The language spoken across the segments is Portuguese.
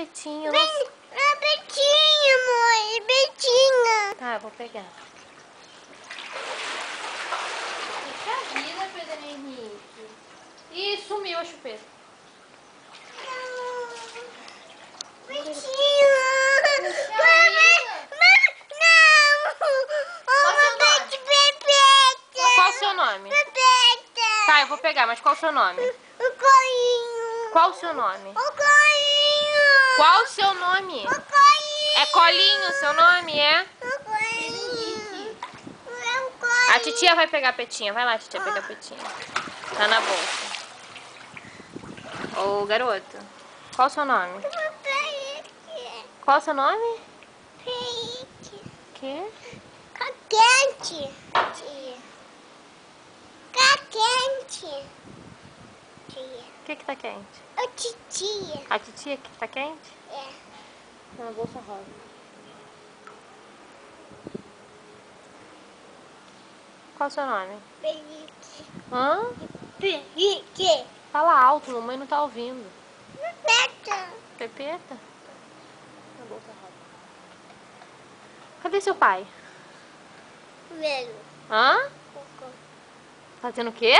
Betinha. É Betinha, amor. É Betinha. Tá, eu vou pegar. Puxa vida, Pedro Henrique. Ih, sumiu a chupeta. Betinha. Qual o seu nome? Tá, eu vou pegar, mas qual o seu nome? O colinho. Qual o seu nome? O colinho. Qual o seu nome? O colinho. É Colinho o seu nome, é? O colinho. É o colinho. A titia vai pegar a Petinha. Vai lá, titia, pegar a Petinha. Tá na bolsa. Ô, garoto. Qual o seu nome? Qual o seu nome? Que? Tá quente. Tá quente. O que tá quente? Ô, titia. A titia que tá quente? É. Tá na bolsa rosa. Qual o seu nome? Felipe. Hã? Felipe. Fala alto, mamãe não tá ouvindo. Peta. Pepeta? Na bolsa rosa. Cadê seu pai? Velho. Hã? Cocô. Fazendo o quê?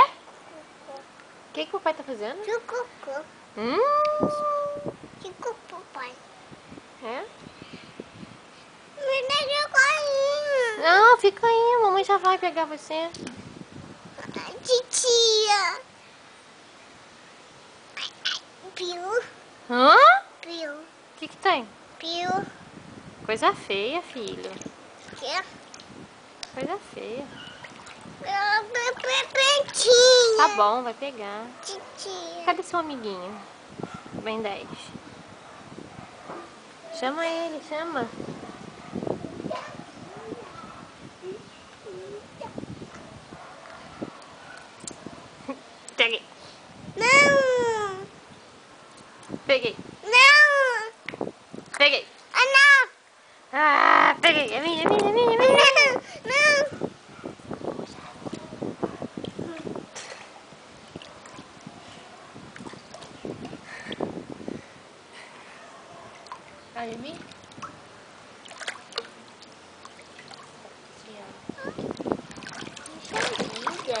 Cocô. O que o papai tá fazendo? Que cocô. Que cocô, pai. É? Me dá colinho. Não, fica aí, a mamãe já vai pegar você. Titia. Piu. Hã? Piu. O que tem? Piu. Coisa feia, filho. Que? Coisa feia. Petinha. Tá bom, vai pegar. Titia. Cadê seu amiguinho? Ben 10. Chama ele, chama. Peguei. Não. Peguei. Não. Peguei. Ah, não. Ah, peguei. É minha, é minha, é minha, é minha. Não. Aí, é minha. Puxa vida.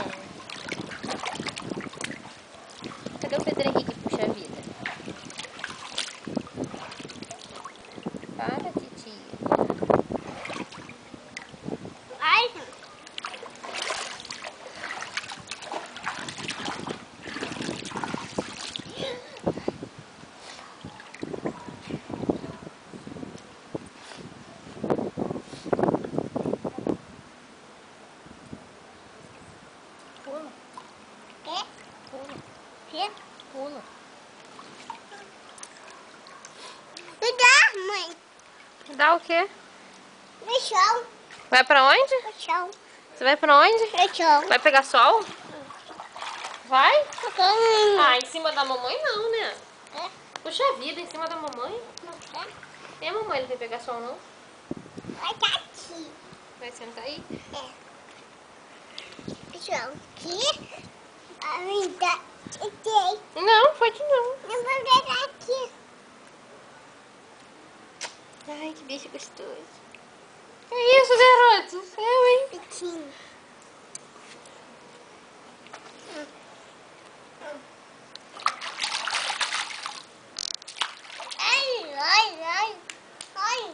Cadê o Pedro Henrique, puxa vida? Para, titia. Ai. Pula, É? pula, Que? pula. Me dá, mãe. Dá o quê? No chão. Vai pra onde? No chão. Você vai pra onde? No chão. Vai pegar sol? Vai? Ok. Ah, em cima da mamãe não, né? É? Puxa vida, em cima da mamãe? É? E a mamãe não vai pegar sol, não? Vai tá aqui. Vai sentar aí? É. No chão. Aqui. A me dá. Aqui. Não, pode não. Não vou pegar aqui. Ai, que bicho gostoso. Que isso, garoto? Eu, hein? Pequinho. Ai, ai, ai. Ai.